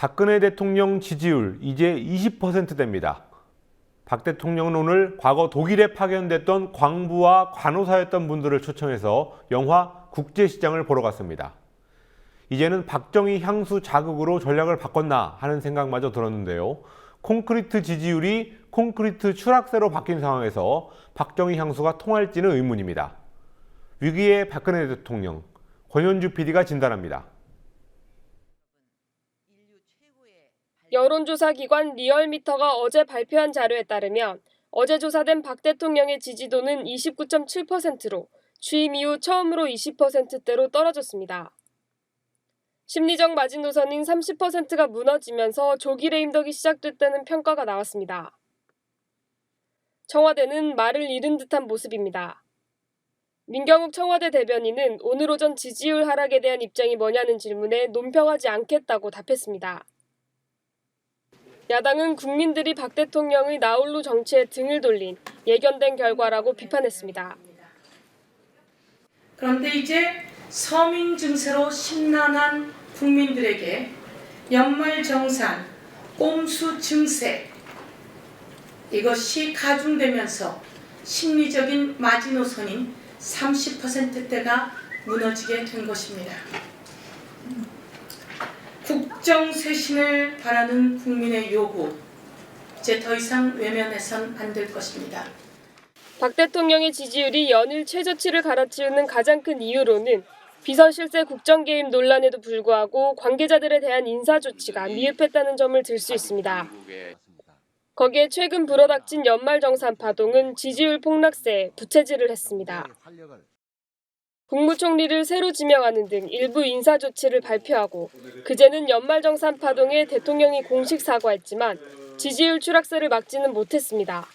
박근혜 대통령 지지율 이제 20%대입니다. 박 대통령은 오늘 과거 독일에 파견됐던 광부와 간호사였던 분들을 초청해서 영화 국제시장을 보러 갔습니다. 이제는 박정희 향수 자극으로 전략을 바꿨나 하는 생각마저 들었는데요. 콘크리트 지지율이 콘크리트 추락세로 바뀐 상황에서 박정희 향수가 통할지는 의문입니다. 위기의 박근혜 대통령, 권현주 PD가 진단합니다. 여론조사 기관 리얼미터가 어제 발표한 자료에 따르면 어제 조사된 박 대통령의 지지도는 29.7%로 취임 이후 처음으로 20%대로 떨어졌습니다. 심리적 마지노선인 30%가 무너지면서 조기 레임덕이 시작됐다는 평가가 나왔습니다. 청와대는 말을 잃은 듯한 모습입니다. 민경욱 청와대 대변인은 오늘 오전 지지율 하락에 대한 입장이 뭐냐는 질문에 논평하지 않겠다고 답했습니다. 야당은 국민들이 박 대통령의 나홀로 정치에 등을 돌린 예견된 결과라고 비판했습니다. 그런데 이제 서민 증세로 심란한 국민들에게 연말정산, 꼼수 증세 이것이 가중되면서 심리적인 마지노선인 30%대가 무너지게 된 것입니다. 국정쇄신을 바라는 국민의 요구, 이제 더 이상 외면해선 안 될 것입니다. 박 대통령의 지지율이 연일 최저치를 갈아치우는 가장 큰 이유로는 비선실세 국정개입 논란에도 불구하고 관계자들에 대한 인사조치가 미흡했다는 점을 들 수 있습니다. 거기에 최근 불어닥친 연말정산 파동은 지지율 폭락세에 부채질을 했습니다. 국무총리를 새로 지명하는 등 일부 인사조치를 발표하고 그제는 연말정산 파동에 대통령이 공식 사과했지만 지지율 추락세를 막지는 못했습니다.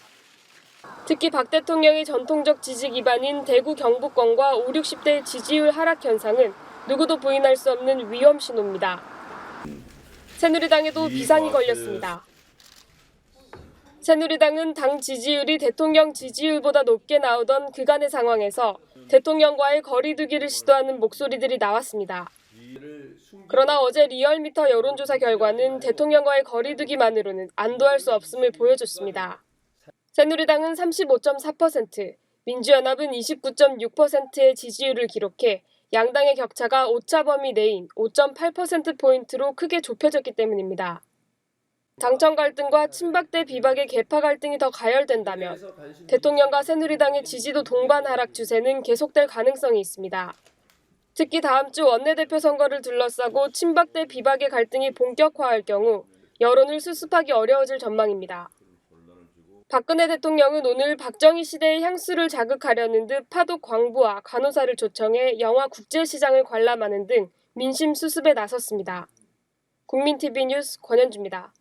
특히 박 대통령의 전통적 지지 기반인 대구 경북권과 5, 60대의 지지율 하락 현상은 누구도 부인할 수 없는 위험 신호입니다. 새누리당에도 비상이 걸렸습니다. 새누리당은 당 지지율이 대통령 지지율보다 높게 나오던 그간의 상황에서 대통령과의 거리두기를 시도하는 목소리들이 나왔습니다. 그러나 어제 리얼미터 여론조사 결과는 대통령과의 거리두기만으로는 안도할 수 없음을 보여줬습니다. 새누리당은 35.4%, 민주연합은 29.6%의 지지율을 기록해 양당의 격차가 오차 범위 내인 5.8%포인트로 크게 좁혀졌기 때문입니다. 당청 갈등과 친박대 비박의 계파 갈등이 더 가열된다면 대통령과 새누리당의 지지도 동반 하락 추세는 계속될 가능성이 있습니다. 특히 다음 주 원내대표 선거를 둘러싸고 친박대 비박의 갈등이 본격화할 경우 여론을 수습하기 어려워질 전망입니다. 박근혜 대통령은 오늘 박정희 시대의 향수를 자극하려는 듯 파독 광부와 간호사를 초청해 영화 국제시장을 관람하는 등 민심 수습에 나섰습니다. 국민TV 뉴스 권현주입니다.